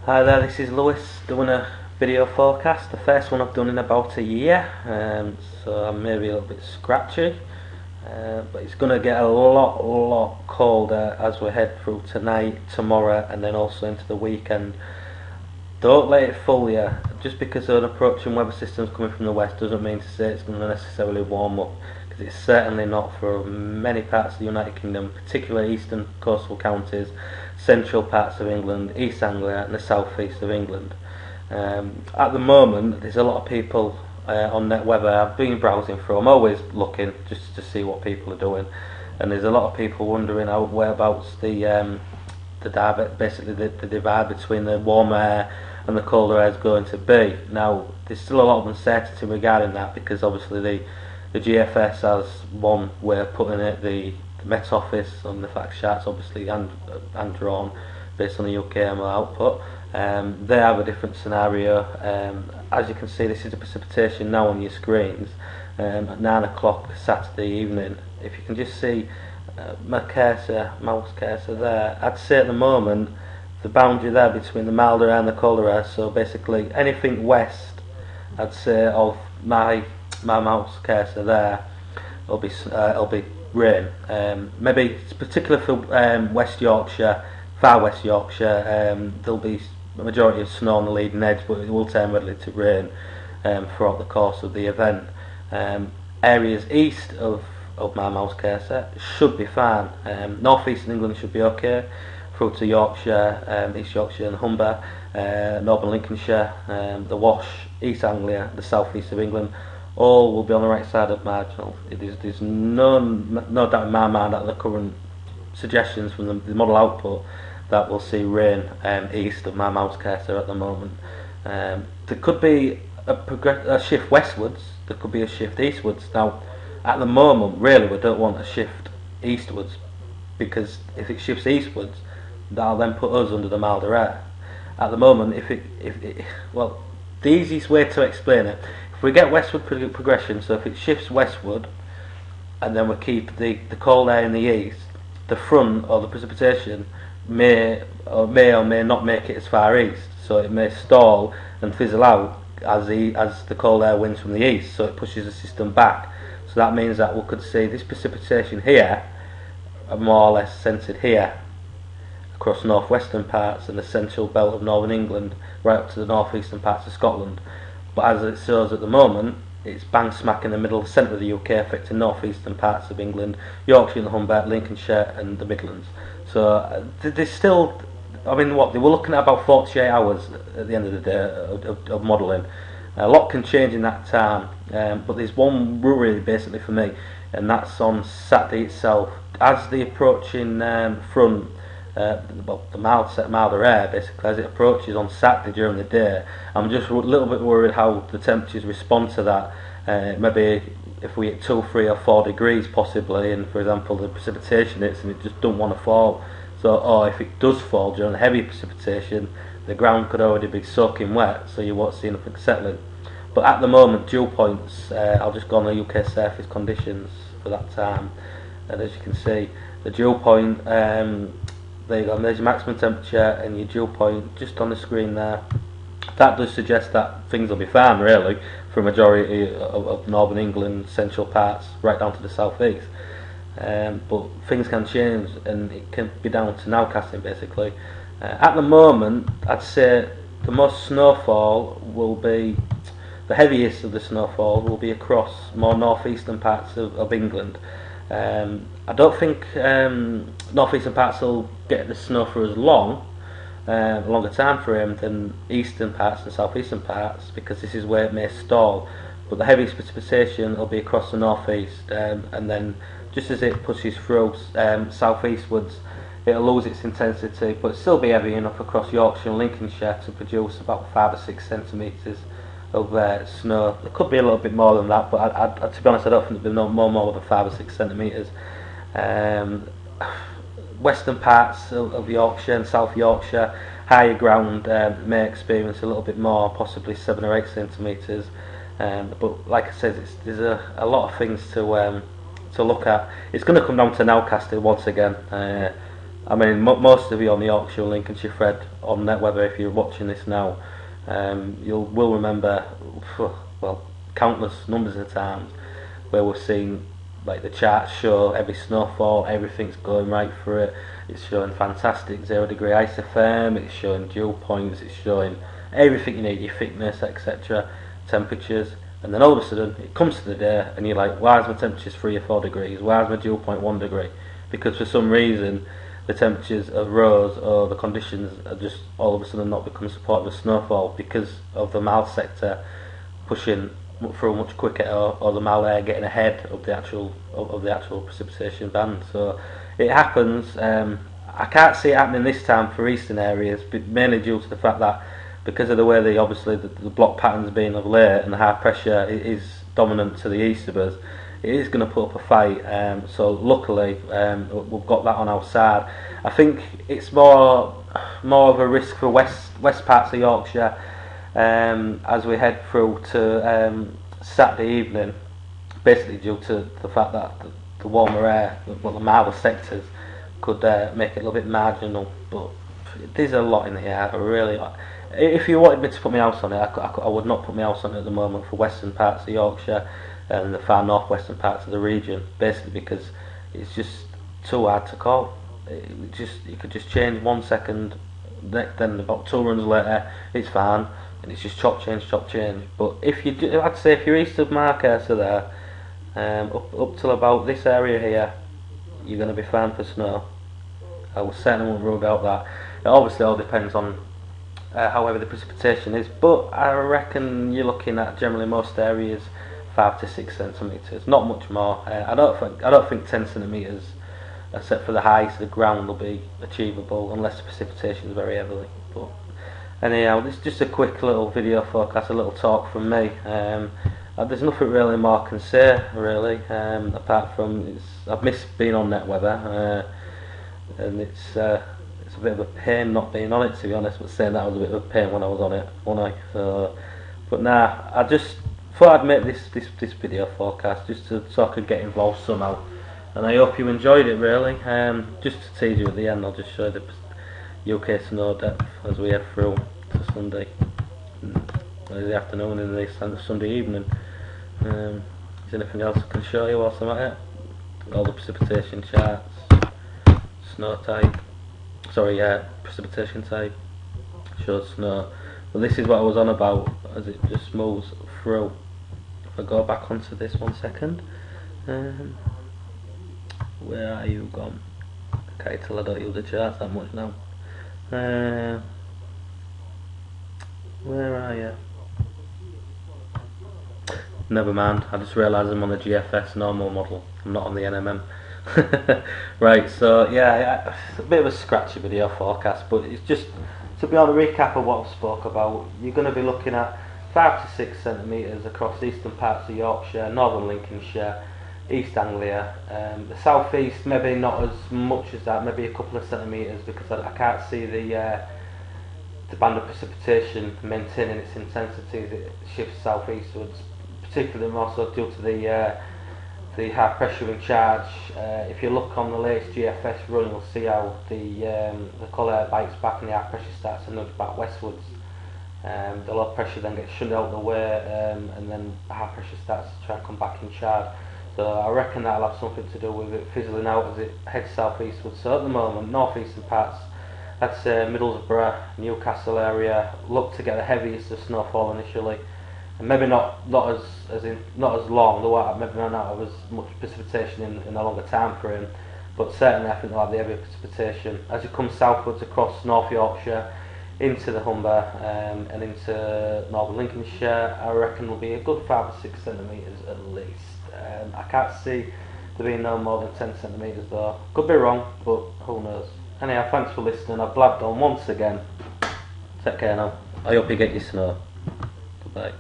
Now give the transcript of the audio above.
Hi there, this is Lewis doing a video forecast, the first one I've done in about a year, so I'm maybe a little bit scratchy, but it's going to get a lot colder as we head through tonight, tomorrow and then also into the weekend. Don't let it fool you, just because an approaching weather system's coming from the west doesn't mean to say it's going to necessarily warm up, because it's certainly not for many parts of the United Kingdom, particularly eastern coastal counties, central parts of England, East Anglia and the south east of England. At the moment there's a lot of people on Netweather. I've been browsing through, I'm always looking just to see what people are doing, and there's a lot of people wondering whereabouts the basically the divide between the warmer air and the colder air is going to be. Now there's still a lot of uncertainty regarding that, because obviously the GFS has one way of putting it, the Met Office on the fact charts obviously and drawn based on the UKMO output. They have a different scenario. As you can see, this is the precipitation now on your screens at 9 o'clock Saturday evening. If you can just see my mouse cursor there, I'd say at the moment the boundary there between the milder air and the colder air, so basically anything west, I'd say, of my mouse cursor there, it'll be rain. Maybe it's particular for West Yorkshire, far West Yorkshire. There'll be a majority of snow on the leading edge, but it will turn readily to rain throughout the course of the event. Areas east of my mouse cursor should be fine. North eastern England should be okay, through to Yorkshire, East Yorkshire and Humber, Northern Lincolnshire, the Wash, East Anglia, the south east of England, all will be on the right side of marginal. There's no doubt in my mind that the current suggestions from the model output that we'll see rain east of my mouse cursor at the moment. There could be a shift westwards, there could be a shift eastwards. Now at the moment really we don't want a shift eastwards, because if it shifts eastwards that'll then put us under the milder air. At the moment, well, the easiest way to explain it, if we get westward progression, so if it shifts westward and then we keep the cold air in the east, the front or the precipitation may or may not make it as far east, so it may stall and fizzle out as the cold air wins from the east, so it pushes the system back. So that means that we could see this precipitation here more or less centred here across northwestern parts and the central belt of northern England right up to the northeastern parts of Scotland. But as it shows at the moment, it's bang smack in the middle, centre of the UK, affecting northeastern parts of England, Yorkshire and the Humber, Lincolnshire and the Midlands. So there's still, I mean, what, they were looking at about 48 hours at the end of the day of modelling. A lot can change in that time, but there's one rule really basically for me, and that's on Saturday itself. As the approaching front, the milder air basically, as it approaches on Saturday during the day, I'm just a little bit worried how the temperatures respond to that. Maybe if we hit 2, 3 or 4 degrees possibly, and for example the precipitation hits and it just don't want to fall, so, or if it does fall during heavy precipitation, the ground could already be soaking wet, so you won't see anything settling. But at the moment, dew points, I'll just go on the UK surface conditions for that time, and as you can see, the dew point, there you go, there's your maximum temperature and your dew point just on the screen there. That does suggest that things will be fine really for a majority of northern England, central parts, right down to the south east. But things can change and it can be down to nowcasting basically. At the moment, I'd say the most snowfall will be, the heaviest of the snowfall will be across more northeastern parts of England. I don't think northeastern parts will get the snow for as long, a longer time frame than eastern parts and southeastern parts, because this is where it may stall. But the heaviest precipitation will be across the northeast, and then just as it pushes through southeastwards, it'll lose its intensity, but still be heavy enough across Yorkshire and Lincolnshire to produce about 5 or 6 centimetres of snow. There could be a little bit more than that, but to be honest, I don't think there'll be more than 5 or 6 centimetres. Western parts of Yorkshire and South Yorkshire, higher ground, may experience a little bit more, possibly 7 or 8 centimetres. But like I said, there's a lot of things to look at. It's going to come down to nowcasting once again. I mean, most of you on the Yorkshire and Lincolnshire thread on Netweather, if you're watching this now, will remember, well, countless numbers of times where we've seen like the charts show every snowfall, everything's going right for it. It's showing fantastic 0 degree isotherm, it's showing dew points, it's showing everything you need, your thickness, etc., temperatures, and then all of a sudden it comes to the day and you're like, why is my temperature's 3 or 4 degrees? Why is my dew point 1 degree? Because for some reason the temperatures have rose, or the conditions are just all of a sudden not become supportive of snowfall because of the mild sector pushing through much quicker, or the mild air getting ahead of the actual precipitation band. So it happens. I can't see it happening this time for eastern areas, but mainly due to the fact that because of the way the block pattern's been of late and the high pressure is dominant to the east of us, it is going to put up a fight. So luckily we've got that on our side. I think it's more of a risk for west parts of Yorkshire as we head through to Saturday evening, basically due to the fact that the warmer air, well, the milder sectors, could make it a little bit marginal. But there's a lot in the air. Really, if you wanted me to put my house on it, I would not put my house on it at the moment for western parts of Yorkshire and the far northwestern parts of the region, basically because it's just too hard to call. It could just change 1 second, then about 2 runs later it's fine, and it's just chop change. But I'd say if you're east of Markhurst there, up till about this area here, you're going to be fine for snow. I would certainly won't rule out that. It obviously all depends on how heavy the precipitation is, but I reckon you're looking at generally most areas 5 to 6 centimetres, not much more. I don't think 10 centimetres, except for the height of the ground, will be achievable unless the precipitation is very heavily. But anyhow, this is just a quick little video forecast, a little talk from me. There's nothing really more I can say, really, apart from I've missed being on Netweather, and it's a bit of a pain not being on it, to be honest, but saying that was a bit of a pain when I was on it, wasn't I? So, but nah, I just thought I'd make this video forecast just so I could get involved somehow, and I hope you enjoyed it, really. Just to tease you at the end, I'll just show you the UK snow depth as we head through to Sunday, the afternoon and the Sunday evening. Is there anything else I can show you whilst I'm at it? All the precipitation charts, snow type, precipitation type, shows snow. But this is what I was on about as it just moves through. If I go back onto this 1 second, where are you gone? I can't tell, I don't use the charts that much now. Where are you? Never mind, I just realised I'm on the GFS normal model, I'm not on the NMM. Right, so yeah, it's a bit of a scratchy video forecast, but it's just to be on a recap of what I spoke about. You're going to be looking at 5 to 6 centimetres across eastern parts of Yorkshire, northern Lincolnshire, East Anglia. The south east maybe not as much as that, maybe a couple of centimetres, because I can't see the band of precipitation maintaining its intensity as it shifts southeastwards, particularly more so due to the high pressure in charge. If you look on the latest GFS run, you'll see how the colour bites back and the high pressure starts to nudge back westwards. The low pressure then gets shunned out of the way, and then the high pressure starts to try and come back in charge. So I reckon that'll have something to do with it fizzling out as it heads southeastwards. So at the moment, northeastern parts, that's Middlesbrough, Newcastle area, look to get the heaviest of snowfall initially. And maybe not as long, though maybe not have as much precipitation in a longer time frame, but certainly I think they'll have the heavier precipitation as it comes southwards across North Yorkshire into the Humber and into northern Lincolnshire. I reckon will be a good 5 or 6 centimetres at least. I can't see there being no more than 10 centimetres though. Could be wrong, but who knows. Anyhow, thanks for listening. I've blabbed on once again. Take care now. I hope you get your snow. Goodbye.